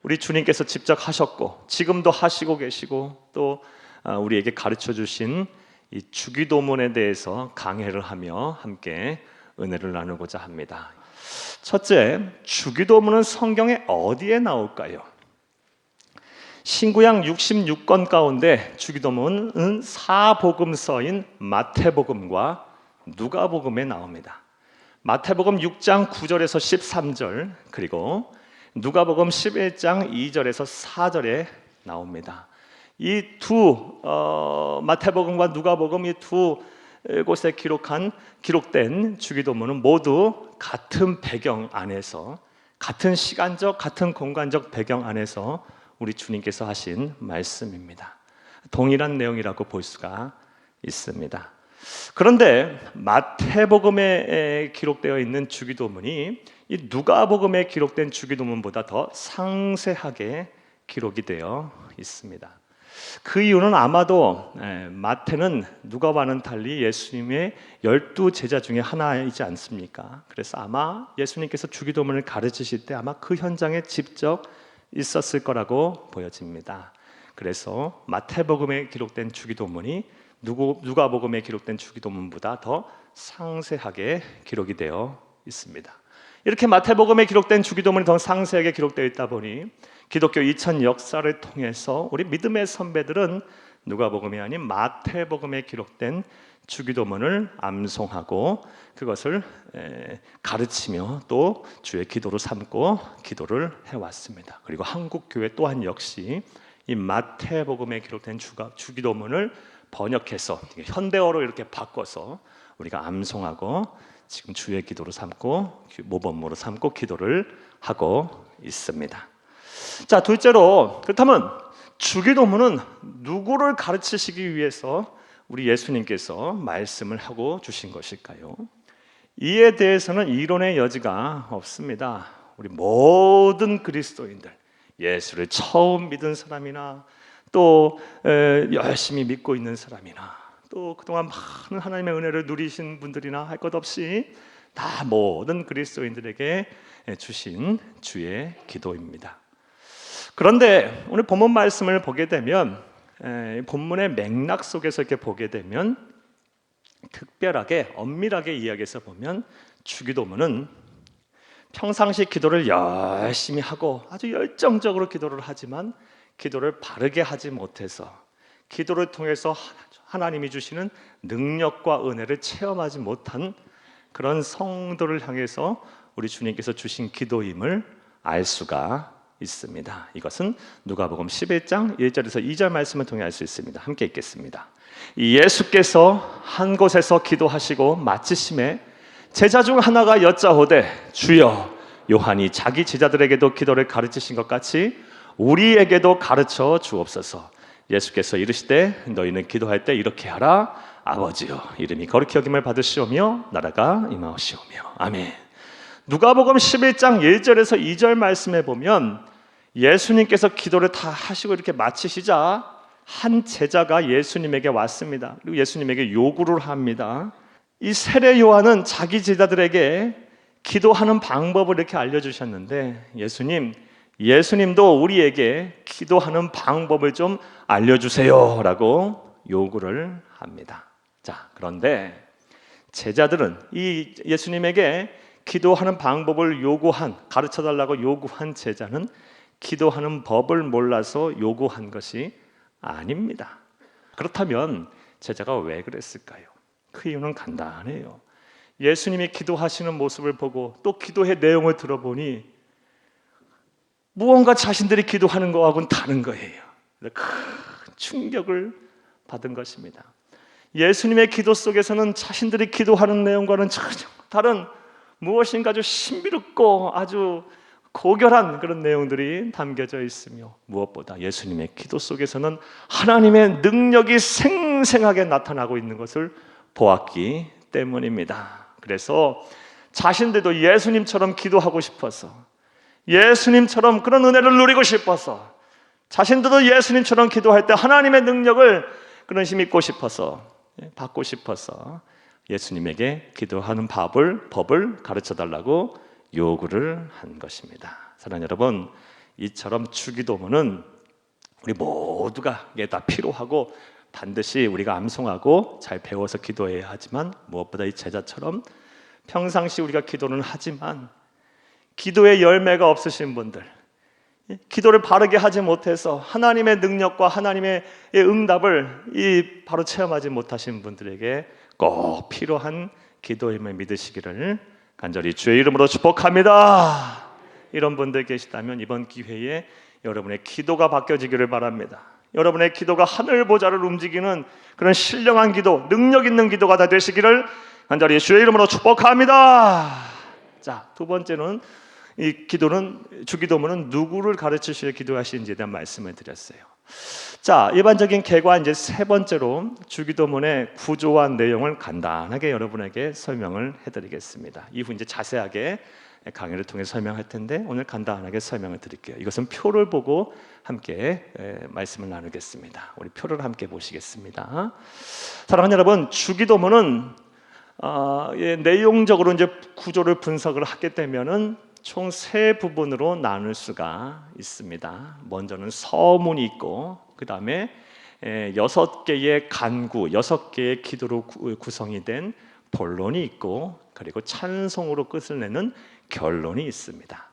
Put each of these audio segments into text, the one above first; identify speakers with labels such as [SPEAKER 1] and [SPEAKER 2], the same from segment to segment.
[SPEAKER 1] 우리 주님께서 직접 하셨고 지금도 하시고 계시고 또 우리에게 가르쳐 주신 이 주기도문에 대해서 강해를 하며 함께 은혜를 나누고자 합니다. 첫째, 주기도문은 성경에 어디에 나올까요? 신구약 66권 가운데 주기도문은 사복음서인 마태복음과 누가복음에 나옵니다. 마태복음 6장 9절에서 13절 그리고 누가복음 11장 2절에서 4절에 나옵니다. 이 두 마태복음과 누가복음 이 두 곳에 기록된 주기도문은 모두 같은 배경 안에서 같은 시간적 같은 공간적 배경 안에서 우리 주님께서 하신 말씀입니다. 동일한 내용이라고 볼 수가 있습니다. 그런데 마태복음에 기록되어 있는 주기도문이 이 누가복음에 기록된 주기도문보다 더 상세하게 기록이 되어 있습니다. 그 이유는 아마도 마태는 누가와는 달리 예수님의 12 제자 중에 하나이지 않습니까? 그래서 아마 예수님께서 주기도문을 가르치실 때 아마 그 현장에 직접 있었을 거라고 보여집니다. 그래서 마태복음에 기록된 주기도문이 누가복음에 기록된 주기도문보다 더 상세하게 기록이 되어 있습니다. 이렇게 마태복음에 기록된 주기도문이 더 상세하게 기록되어 있다 보니 기독교 2000 역사를 통해서 우리 믿음의 선배들은 누가복음이 아닌 마태복음에 기록된 주기도문을 암송하고 그것을 가르치며 또 주의 기도로 삼고 기도를 해왔습니다. 그리고 한국교회 또한 역시 이 마태복음에 기록된 주기도문을 번역해서 현대어로 이렇게 바꿔서 우리가 암송하고 지금 주의 기도로 삼고 모범으로 삼고 기도를 하고 있습니다. 자, 둘째로 그렇다면 주기도문은 누구를 가르치시기 위해서 우리 예수님께서 말씀을 하고 주신 것일까요? 이에 대해서는 이론의 여지가 없습니다. 우리 모든 그리스도인들, 예수를 처음 믿은 사람이나 또 열심히 믿고 있는 사람이나 또 그동안 많은 하나님의 은혜를 누리신 분들이나 할 것 없이 다 모든 그리스도인들에게 주신 주의 기도입니다. 그런데 오늘 본문 말씀을 보게 되면 본문의 맥락 속에서 이렇게 보게 되면 특별하게 엄밀하게 이야기해서 보면 주기도문은 평상시 기도를 열심히 하고 아주 열정적으로 기도를 하지만 기도를 바르게 하지 못해서 기도를 통해서 하나님이 주시는 능력과 은혜를 체험하지 못한 그런 성도를 향해서 우리 주님께서 주신 기도임을 알 수가 있습니다. 이것은 누가복음 11장 1절에서 2절 말씀을 통해 알 수 있습니다. 함께 읽겠습니다. 예수께서 한 곳에서 기도하시고 마치심에 제자 중 하나가 여짜오되 주여 요한이 자기 제자들에게도 기도를 가르치신 것 같이 우리에게도 가르쳐 주옵소서. 예수께서 이르시되 너희는 기도할 때 이렇게 하라. 아버지여 이름이 거룩히 여김을 받으시오며 나라가 임하시오며. 아멘. 누가복음 11장 1절에서 2절 말씀에 보면 예수님께서 기도를 다 하시고 이렇게 마치시자 한 제자가 예수님에게 왔습니다. 그리고 예수님에게 요구를 합니다. 이 세례 요한은 자기 제자들에게 기도하는 방법을 이렇게 알려주셨는데 예수님도 우리에게 기도하는 방법을 좀 알려주세요 라고 요구를 합니다. 자, 그런데 제자들은 이 예수님에게 기도하는 방법을 가르쳐달라고 요구한 제자는 기도하는 법을 몰라서 요구한 것이 아닙니다. 그렇다면 제자가 왜 그랬을까요? 그 이유는 간단해요. 예수님이 기도하시는 모습을 보고 또 기도의 내용을 들어보니 무언가 자신들이 기도하는 것하고는 다른 거예요. 큰 충격을 받은 것입니다. 예수님의 기도 속에서는 자신들이 기도하는 내용과는 전혀 다른 무엇인가 아주 신비롭고 아주 고결한 그런 내용들이 담겨져 있으며 무엇보다 예수님의 기도 속에서는 하나님의 능력이 생생하게 나타나고 있는 것을 보았기 때문입니다. 그래서 자신들도 예수님처럼 기도하고 싶어서 예수님처럼 그런 은혜를 누리고 싶어서 자신들도 예수님처럼 기도할 때 하나님의 능력을 그런 힘 입고 싶어서 받고 싶어서 예수님에게 기도하는 법을 가르쳐달라고 요구를 한 것입니다. 사랑하는 여러분, 이처럼 주기도문은 우리 모두가 이게 다 필요하고 반드시 우리가 암송하고 잘 배워서 기도해야 하지만, 무엇보다 이 제자처럼 평상시 우리가 기도는 하지만 기도의 열매가 없으신 분들, 기도를 바르게 하지 못해서 하나님의 능력과 하나님의 응답을 바로 체험하지 못하신 분들에게 꼭 필요한 기도임을 믿으시기를 간절히 주의 이름으로 축복합니다. 이런 분들 계시다면 이번 기회에 여러분의 기도가 바뀌어지기를 바랍니다. 여러분의 기도가 하늘 보좌를 움직이는 그런 신령한 기도, 능력 있는 기도가 다 되시기를 간절히 주의 이름으로 축복합니다. 자, 두 번째는 이 주기도문은 누구를 가르치시려 기도하시는지에 대한 말씀을 드렸어요. 자, 일반적인 계과 이제 세 번째로 주기도문의 구조와 내용을 간단하게 여러분에게 설명을 해드리겠습니다. 이후 이제 자세하게 강의를 통해 설명할 텐데 오늘 간단하게 설명을 드릴게요. 이것은 표를 보고 함께 말씀을 나누겠습니다. 우리 표를 함께 보시겠습니다. 사랑하는 여러분, 주기도문은 내용적으로 이제 구조를 분석을 하게 되면은 총 세 부분으로 나눌 수가 있습니다. 먼저는 서문이 있고, 그 다음에 6개의 간구, 6개의 기도로 구성이 된 본론이 있고, 그리고 찬송으로 끝을 내는 결론이 있습니다.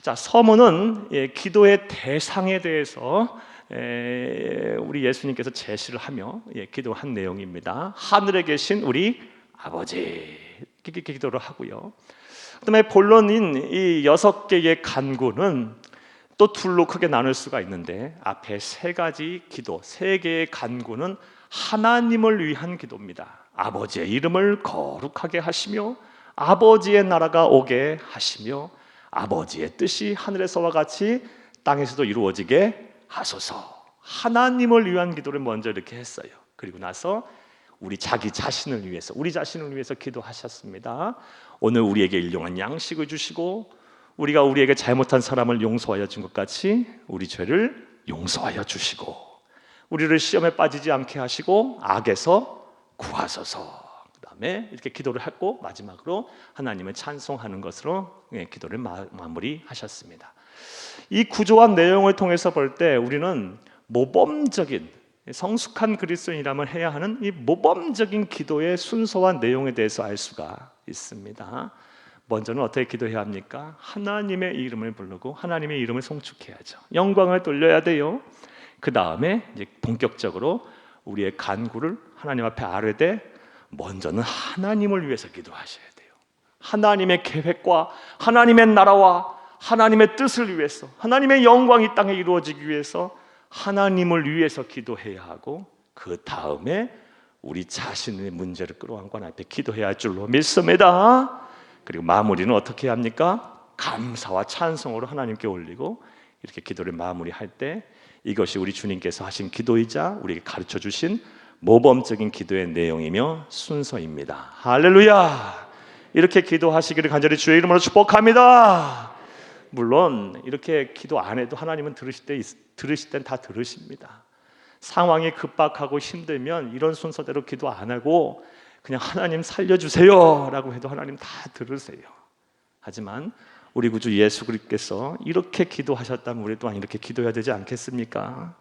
[SPEAKER 1] 자, 서문은 기도의 대상에 대해서 우리 예수님께서 제시를 하며 기도한 내용입니다. 하늘에 계신 우리 아버지, 이렇게 기도를 하고요. 그다음에 본론인 이 6개의 간구는 또 둘로 크게 나눌 수가 있는데, 앞에 세 가지 기도, 세 개의 간구는 하나님을 위한 기도입니다. 아버지의 이름을 거룩하게 하시며 아버지의 나라가 오게 하시며 아버지의 뜻이 하늘에서와 같이 땅에서도 이루어지게 하소서. 하나님을 위한 기도를 먼저 이렇게 했어요. 그리고 나서 우리 자신을 위해서 기도하셨습니다. 오늘 우리에게 일용할 양식을 주시고 우리가 우리에게 잘못한 사람을 용서하여 준 것 같이 우리 죄를 용서하여 주시고 우리를 시험에 빠지지 않게 하시고 악에서 구하소서. 그 다음에 이렇게 기도를 했고 마지막으로 하나님을 찬송하는 것으로 기도를 마무리하셨습니다. 이 구조와 내용을 통해서 볼 때 우리는 모범적인 성숙한 그리스도인이라면 해야 하는 이 모범적인 기도의 순서와 내용에 대해서 알 수가 있습니다. 먼저는 어떻게 기도해야 합니까? 하나님의 이름을 부르고 하나님의 이름을 송축해야죠. 영광을 돌려야 돼요. 그 다음에 이제 본격적으로 우리의 간구를 하나님 앞에 아뢰되 먼저는 하나님을 위해서 기도하셔야 돼요. 하나님의 계획과 하나님의 나라와 하나님의 뜻을 위해서, 하나님의 영광이 땅에 이루어지기 위해서 하나님을 위해서 기도해야 하고, 그 다음에 우리 자신의 문제를 끌어안고 하나님 앞에 기도해야 할 줄로 믿습니다. 그리고 마무리는 어떻게 합니까? 감사와 찬송으로 하나님께 올리고 이렇게 기도를 마무리할 때 이것이 우리 주님께서 하신 기도이자 우리에게 가르쳐 주신 모범적인 기도의 내용이며 순서입니다. 할렐루야! 이렇게 기도하시기를 간절히 주의 이름으로 축복합니다. 물론 이렇게 기도 안 해도 하나님은 들으실 땐 다 들으십니다. 상황이 급박하고 힘들면 이런 순서대로 기도 안 하고 그냥 하나님 살려주세요 라고 해도 하나님 다 들으세요. 하지만 우리 구주 예수 그리스도께서 이렇게 기도하셨다면 우리 또한 이렇게 기도해야 되지 않겠습니까?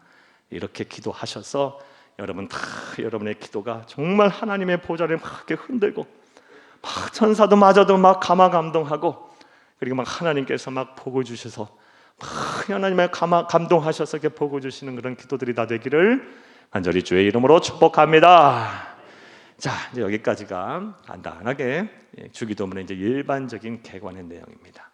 [SPEAKER 1] 이렇게 기도하셔서 여러분의 기도가 정말 하나님의 보좌를 막 이렇게 흔들고 막 천사도 마저도 막 감동하고, 그리고 막 하나님께서 막 복을 주셔서 막 하나님의 감동하셔서 이렇게 복을 주시는 그런 기도들이 다 되기를 간절히 주의 이름으로 축복합니다. 자, 이제 여기까지가 간단하게 주기도문의 이제 일반적인 개관의 내용입니다.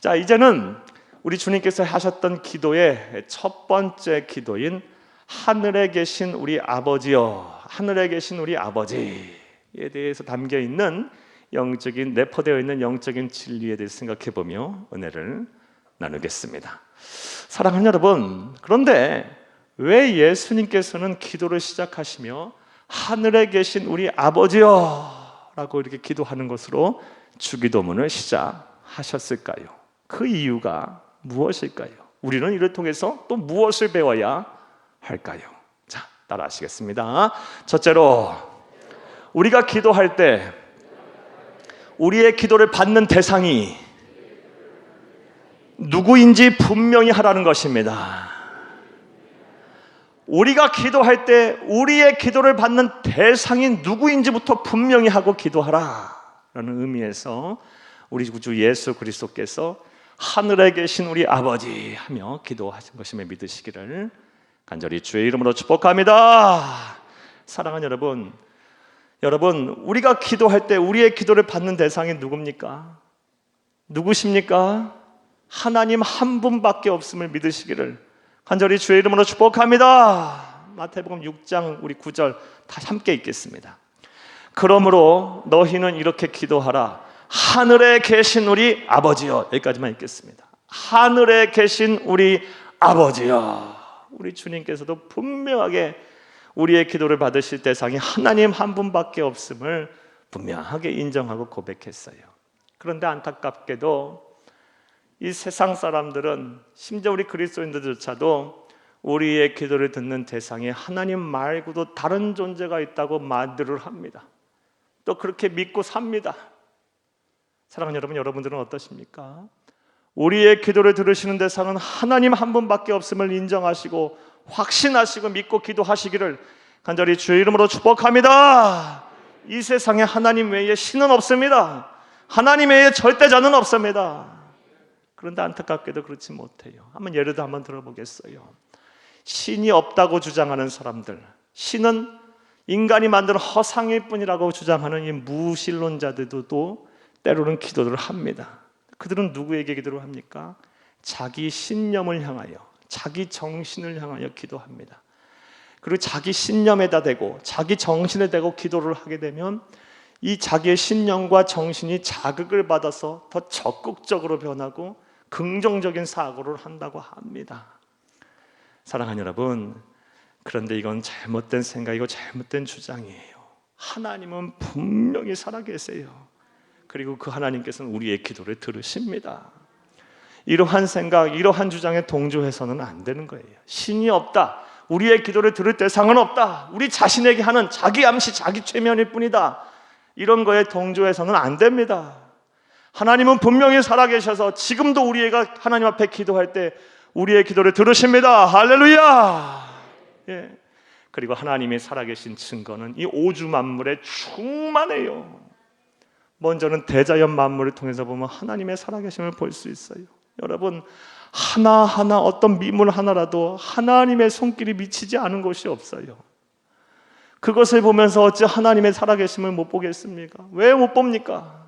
[SPEAKER 1] 자, 이제는 우리 주님께서 하셨던 기도의 첫 번째 기도인 하늘에 계신 우리 아버지여, 하늘에 계신 우리 아버지에 대해서 담겨 있는 내포되어 있는 영적인 진리에 대해서 생각해보며 은혜를 나누겠습니다. 사랑하는 여러분, 그런데 왜 예수님께서는 기도를 시작하시며 하늘에 계신 우리 아버지여 라고 이렇게 기도하는 것으로 주기도문을 시작하셨을까요? 그 이유가 무엇일까요? 우리는 이를 통해서 또 무엇을 배워야 할까요? 자, 따라 하시겠습니다. 첫째로, 우리가 기도할 때 우리의 기도를 받는 대상이 누구인지 분명히 하라는 것입니다. 우리가 기도할 때 우리의 기도를 받는 대상이 누구인지부터 분명히 하고 기도하라 라는 의미에서 우리 구주 예수 그리스도께서 하늘에 계신 우리 아버지 하며 기도하신 것임을 믿으시기를 간절히 주의 이름으로 축복합니다. 사랑하는 여러분, 우리가 기도할 때 우리의 기도를 받는 대상이 누굽니까? 누구십니까? 하나님 한 분밖에 없음을 믿으시기를 간절히 주의 이름으로 축복합니다. 마태복음 6장 우리 9절 다 함께 읽겠습니다. 그러므로 너희는 이렇게 기도하라. 하늘에 계신 우리 아버지여. 여기까지만 읽겠습니다. 하늘에 계신 우리 아버지여. 우리 주님께서도 분명하게 우리의 기도를 받으실 대상이 하나님 한 분밖에 없음을 분명하게 인정하고 고백했어요. 그런데 안타깝게도 이 세상 사람들은 심지어 우리 그리스도인들조차도 우리의 기도를 듣는 대상에 하나님 말고도 다른 존재가 있다고 만들을 합니다. 또 그렇게 믿고 삽니다. 사랑하는 여러분, 여러분들은 어떠십니까? 우리의 기도를 들으시는 대상은 하나님 한 분밖에 없음을 인정하시고 확신하시고 믿고 기도하시기를 간절히 주의 이름으로 축복합니다. 이 세상에 하나님 외에 신은 없습니다. 하나님 외에 절대자는 없습니다. 그런데 안타깝게도 그렇지 못해요. 한번 예를 들어 한번 들어보겠어요. 신이 없다고 주장하는 사람들, 신은 인간이 만든 허상일 뿐이라고 주장하는 이 무신론자들도 때로는 기도를 합니다. 그들은 누구에게 기도를 합니까? 자기 신념을 향하여, 자기 정신을 향하여 기도합니다. 그리고 자기 신념에다 대고 자기 정신에 대고 기도를 하게 되면 이 자기의 신념과 정신이 자극을 받아서 더 적극적으로 변하고 긍정적인 사고를 한다고 합니다. 사랑하는 여러분, 그런데 이건 잘못된 생각이고 잘못된 주장이에요. 하나님은 분명히 살아계세요. 그리고 그 하나님께서는 우리의 기도를 들으십니다. 이러한 생각, 이러한 주장에 동조해서는 안 되는 거예요. 신이 없다, 우리의 기도를 들을 대상은 없다, 우리 자신에게 하는 자기 암시, 자기 최면일 뿐이다, 이런 거에 동조해서는 안 됩니다. 하나님은 분명히 살아계셔서 지금도 우리가 하나님 앞에 기도할 때 우리의 기도를 들으십니다. 할렐루야. 예. 그리고 하나님이 살아계신 증거는 이 오주 만물에 충만해요. 먼저는 대자연 만물을 통해서 보면 하나님의 살아계심을 볼 수 있어요. 여러분, 하나하나 어떤 미물 하나라도 하나님의 손길이 미치지 않은 곳이 없어요. 그것을 보면서 어찌 하나님의 살아계심을 못 보겠습니까? 왜 못 봅니까?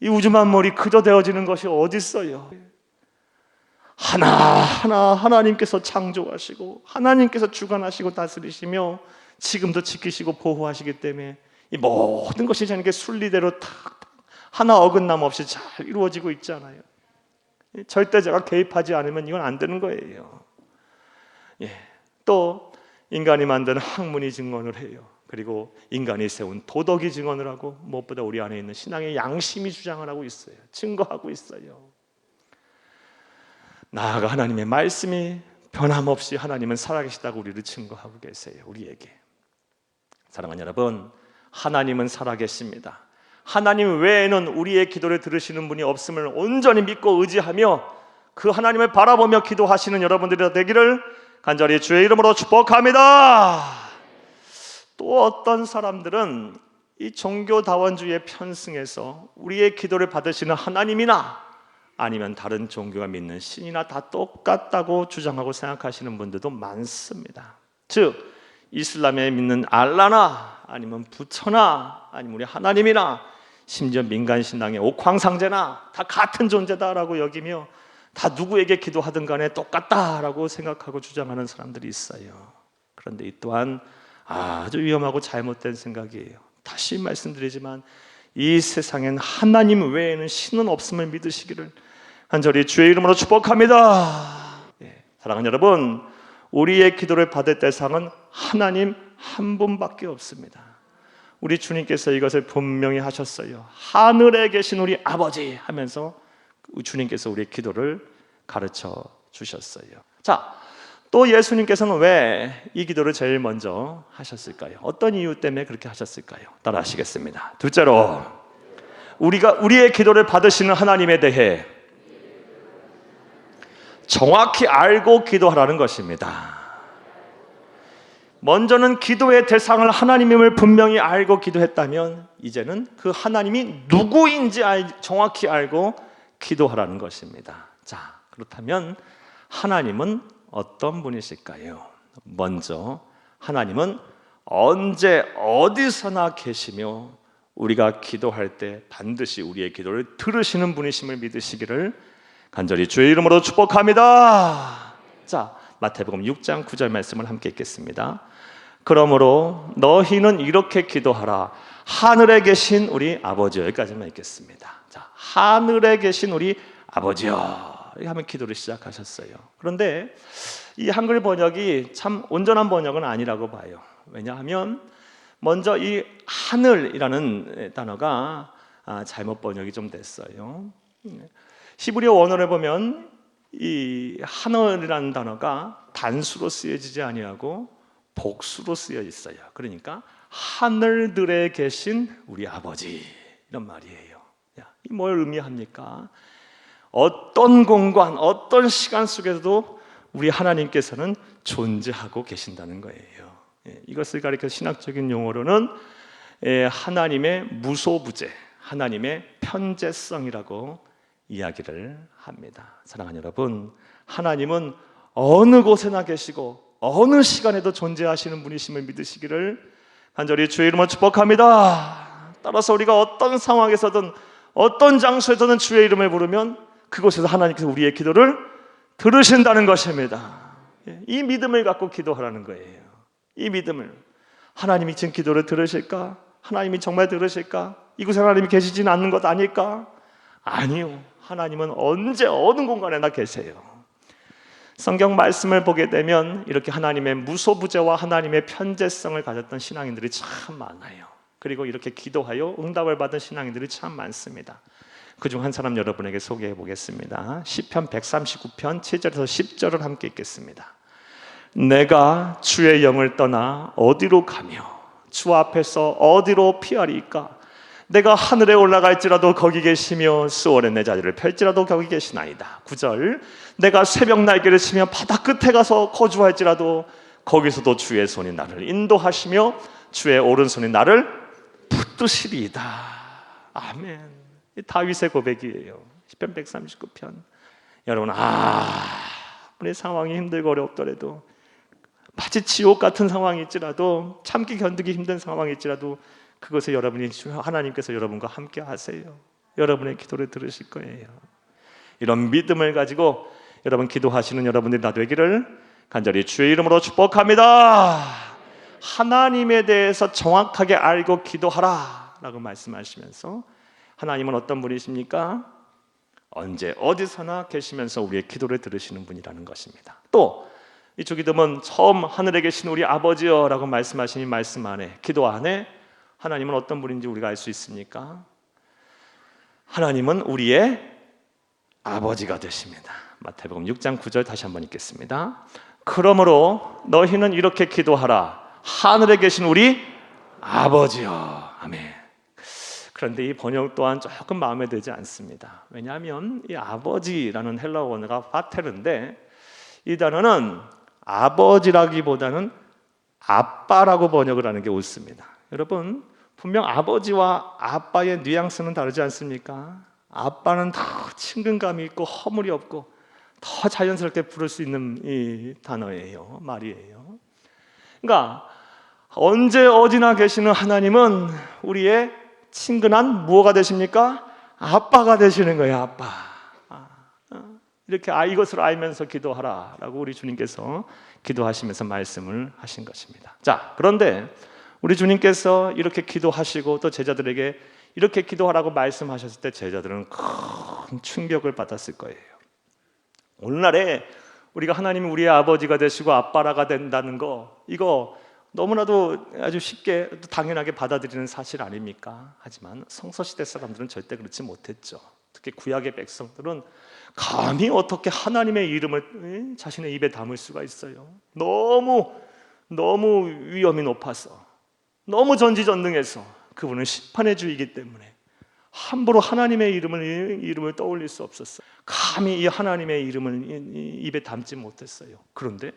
[SPEAKER 1] 이 우주 만물이 그저 되어지는 것이 어디 있어요? 하나하나 하나님께서 창조하시고 하나님께서 주관하시고 다스리시며 지금도 지키시고 보호하시기 때문에 이 모든 것이 저에게 순리대로 탁 하나 어긋남 없이 잘 이루어지고 있잖아요. 절대 제가 개입하지 않으면 이건 안 되는 거예요. 예. 또 인간이 만든 학문이 증언을 해요. 그리고 인간이 세운 도덕이 증언을 하고 무엇보다 우리 안에 있는 신앙의 양심이 주장을 하고 있어요. 증거하고 있어요. 나아가 하나님의 말씀이 변함없이 하나님은 살아계시다고 우리를 증거하고 계세요. 우리에게. 사랑하는 여러분, 하나님은 살아계십니다. 하나님 외에는 우리의 기도를 들으시는 분이 없음을 온전히 믿고 의지하며 그 하나님을 바라보며 기도하시는 여러분들이 되기를 간절히 주의 이름으로 축복합니다. 또 어떤 사람들은 이 종교다원주의에 편승해서 우리의 기도를 받으시는 하나님이나 아니면 다른 종교가 믿는 신이나 다 똑같다고 주장하고 생각하시는 분들도 많습니다. 즉 이슬람에 믿는 알라나 아니면 부처나 아니면 우리 하나님이나 심지어 민간신앙의 옥황상제나 다 같은 존재다라고 여기며 다 누구에게 기도하든 간에 똑같다라고 생각하고 주장하는 사람들이 있어요. 그런데 이 또한 아주 위험하고 잘못된 생각이에요. 다시 말씀드리지만 이 세상엔 하나님 외에는 신은 없음을 믿으시기를 간절히 주의 이름으로 축복합니다. 예, 사랑하는 여러분, 우리의 기도를 받을 대상은 하나님 한 분밖에 없습니다. 우리 주님께서 이것을 분명히 하셨어요. 하늘에 계신 우리 아버지 하면서 주님께서 우리의 기도를 가르쳐 주셨어요. 자, 또 예수님께서는 왜 이 기도를 제일 먼저 하셨을까요? 어떤 이유 때문에 그렇게 하셨을까요? 따라 하시겠습니다. 둘째로, 우리의 기도를 받으시는 하나님에 대해 정확히 알고 기도하라는 것입니다. 먼저는 기도의 대상을 하나님임을 분명히 알고 기도했다면 이제는 그 하나님이 누구인지 정확히 알고 기도하라는 것입니다. 자, 그렇다면 하나님은 어떤 분이실까요? 먼저 하나님은 언제 어디서나 계시며 우리가 기도할 때 반드시 우리의 기도를 들으시는 분이심을 믿으시기를 간절히 주의 이름으로 축복합니다. 자, 마태복음 6장 9절 말씀을 함께 읽겠습니다. 그러므로 너희는 이렇게 기도하라. 하늘에 계신 우리 아버지여. 여기까지만 읽겠습니다. 자, 하늘에 계신 우리 아버지여. 이렇게 하면 기도를 시작하셨어요. 그런데 이 한글 번역이 참 온전한 번역은 아니라고 봐요. 왜냐하면 먼저 이 하늘이라는 단어가 잘못 번역이 좀 됐어요. 히브리어 원어를 보면 이 하늘이라는 단어가 단수로 쓰여지지 아니하고 복수로 쓰여 있어요. 그러니까 하늘들에 계신 우리 아버지 이런 말이에요. 이 뭘 의미합니까? 어떤 공간, 어떤 시간 속에서도 우리 하나님께서는 존재하고 계신다는 거예요. 이것을 가리켜 신학적인 용어로는 하나님의 무소부재, 하나님의 편재성이라고 이야기를 합니다. 사랑하는 여러분, 하나님은 어느 곳에나 계시고 어느 시간에도 존재하시는 분이심을 믿으시기를 간절히 주의 이름으로 축복합니다. 따라서 우리가 어떤 상황에서든 어떤 장소에서든 주의 이름을 부르면 그곳에서 하나님께서 우리의 기도를 들으신다는 것입니다. 이 믿음을 갖고 기도하라는 거예요. 이 믿음을. 하나님이 지금 기도를 들으실까? 하나님이 정말 들으실까? 이곳에 하나님이 계시지는 않는 것 아닐까? 아니요. 하나님은 언제 어느 공간에나 계세요. 성경 말씀을 보게 되면 이렇게 하나님의 무소부재와 하나님의 편재성을 가졌던 신앙인들이 참 많아요. 그리고 이렇게 기도하여 응답을 받은 신앙인들이 참 많습니다. 그중 한 사람 여러분에게 소개해 보겠습니다. 시편 139편 7절에서 10절을 함께 읽겠습니다. 내가 주의 영을 떠나 어디로 가며 주 앞에서 어디로 피하리까? 내가 하늘에 올라갈지라도 거기 계시며 수월에 내 자리를 펼지라도 거기 계시나이다. 9절 내가 새벽 날개를 치며 바다 끝에 가서 거주할지라도 거기서도 주의 손이 나를 인도하시며 주의 오른손이 나를 붙드시리이다. 아멘. 이 다윗의 고백이에요. 시편 139편. 여러분, 우리 상황이 힘들고 어렵더라도 마치 지옥 같은 상황이 있지라도 참기 견디기 힘든 상황이 있지라도 그것에 여러분이 하나님께서 여러분과 함께 하세요. 여러분의 기도를 들으실 거예요. 이런 믿음을 가지고 여러분 기도하시는 여러분들이 다 되기를 간절히 주의 이름으로 축복합니다. 하나님에 대해서 정확하게 알고 기도하라 라고 말씀하시면서 하나님은 어떤 분이십니까? 언제 어디서나 계시면서 우리의 기도를 들으시는 분이라는 것입니다. 또 이 주기도문 처음 하늘에 계신 우리 아버지여 라고 말씀하신 이 말씀 안에, 기도 안에 하나님은 어떤 분인지 우리가 알 수 있습니까? 하나님은 우리의 아버지가 되십니다. 마태복음 6장 9절 다시 한번 읽겠습니다. 그러므로 너희는 이렇게 기도하라. 하늘에 계신 우리 아버지여. 아멘. 그런데 이 번역 또한 조금 마음에 들지 않습니다. 왜냐하면 이 아버지라는 헬라어 원어가 파테르인데 이 단어는 아버지라기보다는 아빠라고 번역을 하는 게 옳습니다. 여러분, 분명 아버지와 아빠의 뉘앙스는 다르지 않습니까? 아빠는 더 친근감이 있고 허물이 없고 더 자연스럽게 부를 수 있는 이 단어예요. 말이에요. 그러니까 언제 어디나 계시는 하나님은 우리의 친근한 무엇가 되십니까? 아빠가 되시는 거예요. 아빠. 이렇게 이것을 알면서 기도하라라고 우리 주님께서 기도하시면서 말씀을 하신 것입니다. 자, 그런데 우리 주님께서 이렇게 기도하시고 또 제자들에게 이렇게 기도하라고 말씀하셨을 때 제자들은 큰 충격을 받았을 거예요. 오늘날에 우리가 하나님이 우리의 아버지가 되시고 아빠라가 된다는 거, 이거 너무나도 아주 쉽게 당연하게 받아들이는 사실 아닙니까? 하지만 성서시대 사람들은 절대 그렇지 못했죠. 특히 구약의 백성들은 감히 어떻게 하나님의 이름을 자신의 입에 담을 수가 있어요? 너무 위험이 높아서, 너무 전지전능해서, 그분은 심판의 주이기 때문에 함부로 하나님의 이름을 떠올릴 수 없었어요. 감히 이 하나님의 이름을 입에 담지 못했어요. 그런데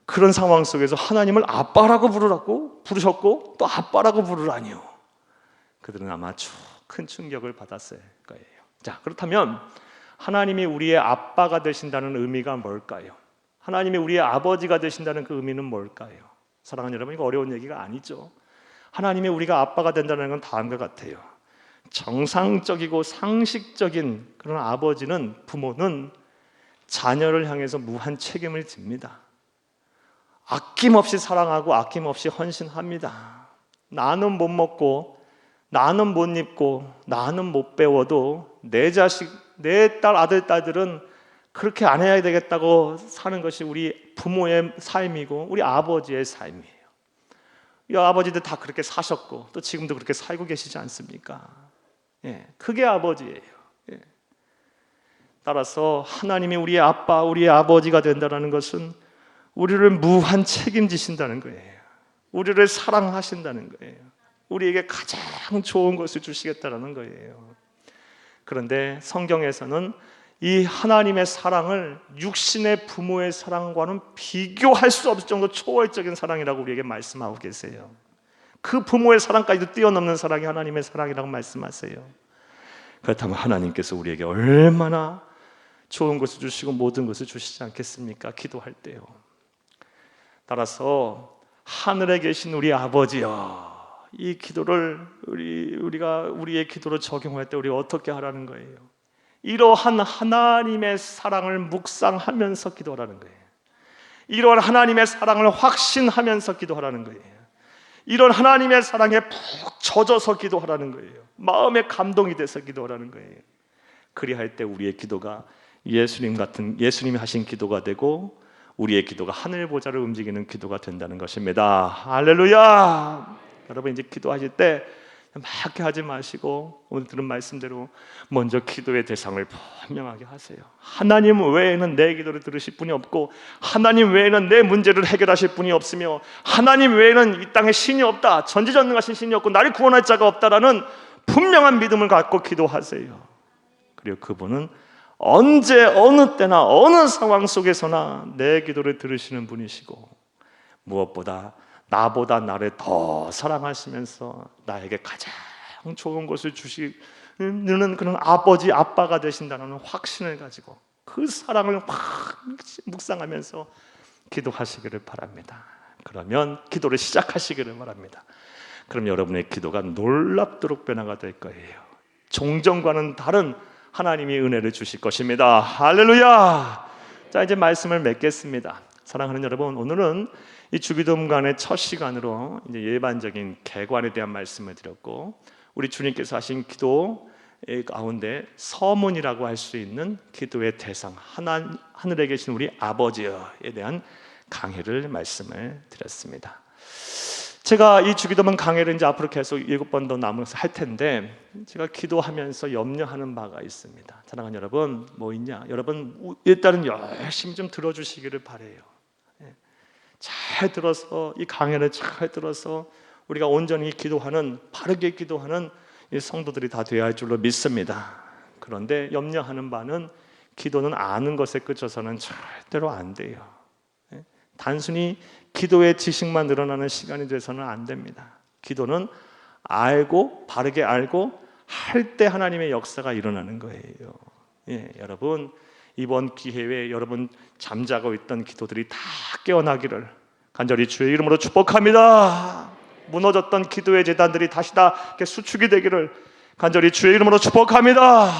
[SPEAKER 1] 그런 상황 속에서 하나님을 아빠라고 부르셨고 또 아빠라고 부르라니요. 그들은 아마 큰 충격을 받았을 거예요. 자, 그렇다면 하나님이 우리의 아빠가 되신다는 의미가 뭘까요? 하나님이 우리의 아버지가 되신다는 그 의미는 뭘까요? 사랑하는 여러분, 이거 어려운 얘기가 아니죠. 하나님이 우리가 아빠가 된다는 건 다음과 같아요. 정상적이고 상식적인 그런 아버지는, 부모는 자녀를 향해서 무한 책임을 집니다. 아낌없이 사랑하고 아낌없이 헌신합니다. 나는 못 먹고, 나는 못 입고, 나는 못 배워도 내 자식, 내 딸, 아들, 딸들은 그렇게 안 해야 되겠다고 사는 것이 우리 부모의 삶이고 우리 아버지의 삶이에요. 이 아버지들 다 그렇게 사셨고 또 지금도 그렇게 살고 계시지 않습니까? 그게 아버지예요. 따라서 하나님이 우리의 아빠, 우리의 아버지가 된다는 것은 우리를 무한 책임지신다는 거예요. 우리를 사랑하신다는 거예요. 우리에게 가장 좋은 것을 주시겠다는 거예요. 그런데 성경에서는 이 하나님의 사랑을 육신의 부모의 사랑과는 비교할 수 없을 정도 초월적인 사랑이라고 우리에게 말씀하고 계세요. 그 부모의 사랑까지도 뛰어넘는 사랑이 하나님의 사랑이라고 말씀하세요. 그렇다면 하나님께서 우리에게 얼마나 좋은 것을 주시고 모든 것을 주시지 않겠습니까? 기도할 때요. 따라서 하늘에 계신 우리 아버지여, 이 기도를 우리가 우리의 기도로 적용할 때 우리가 어떻게 하라는 거예요? 이러한 하나님의 사랑을 묵상하면서 기도하라는 거예요. 이러한 하나님의 사랑을 확신하면서 기도하라는 거예요. 이런 하나님의 사랑에 푹 젖어서 기도하라는 거예요. 마음에 감동이 돼서 기도하라는 거예요. 그리할 때 우리의 기도가 예수님이 하신 기도가 되고 우리의 기도가 하늘 보좌를 움직이는 기도가 된다는 것입니다. 할렐루야! 여러분 이제 기도하실 때 막 하지 마시고 오늘 들은 말씀대로 먼저 기도의 대상을 분명하게 하세요. 하나님 외에는 내 기도를 들으실 분이 없고 하나님 외에는 내 문제를 해결하실 분이 없으며 하나님 외에는 이 땅에 신이 없다, 전지전능하신 신이 없고 나를 구원할 자가 없다라는 분명한 믿음을 갖고 기도하세요. 그리고 그분은 언제 어느 때나 어느 상황 속에서나 내 기도를 들으시는 분이시고 무엇보다 나보다 나를 더 사랑하시면서 나에게 가장 좋은 것을 주시는 그런 아버지, 아빠가 되신다는 확신을 가지고 그 사랑을 확 묵상하면서 기도하시기를 바랍니다. 그러면 기도를 시작하시기를 바랍니다. 그럼 여러분의 기도가 놀랍도록 변화가 될 거예요. 종전과는 다른 하나님이 은혜를 주실 것입니다. 할렐루야! 자, 이제 말씀을 맺겠습니다. 사랑하는 여러분, 오늘은 이 주기도문간의 첫 시간으로 이제 일반적인 개관에 대한 말씀을 드렸고 우리 주님께서 하신 기도 가운데 서문이라고 할 수 있는 기도의 대상 하늘에 계신 우리 아버지에 대한 강해를 말씀을 드렸습니다. 제가 이 주기도문 강해를 이제 앞으로 계속 7번 더 남아서 할 텐데 제가 기도하면서 염려하는 바가 있습니다. 사랑하는 여러분, 뭐 있냐? 여러분 일단은 열심히 좀 들어주시기를 바라요. 잘 들어서 이 강해를 잘 들어서 우리가 온전히 기도하는, 바르게 기도하는 이 성도들이 다 되어야 할 줄로 믿습니다. 그런데 염려하는 바는 기도는 아는 것에 그쳐서는 절대로 안 돼요. 단순히 기도의 지식만 늘어나는 시간이 돼서는 안 됩니다. 기도는 알고 바르게 알고 할 때 하나님의 역사가 일어나는 거예요. 여러분 이번 기회에 여러분 잠자고 있던 기도들이 다 깨어나기를 간절히 주의 이름으로 축복합니다. 무너졌던 기도의 재단들이 다시 다 수축이 되기를 간절히 주의 이름으로 축복합니다.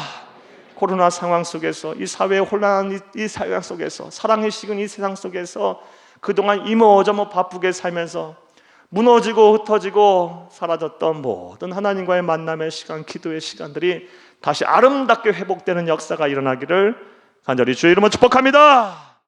[SPEAKER 1] 코로나 상황 속에서 이 사회의 혼란한 이 상황 속에서 사랑이 식은 이 세상 속에서 그동안 이모저모 바쁘게 살면서 무너지고 흩어지고 사라졌던 모든 하나님과의 만남의 시간, 기도의 시간들이 다시 아름답게 회복되는 역사가 일어나기를 간절히 주의 이름으로 축복합니다.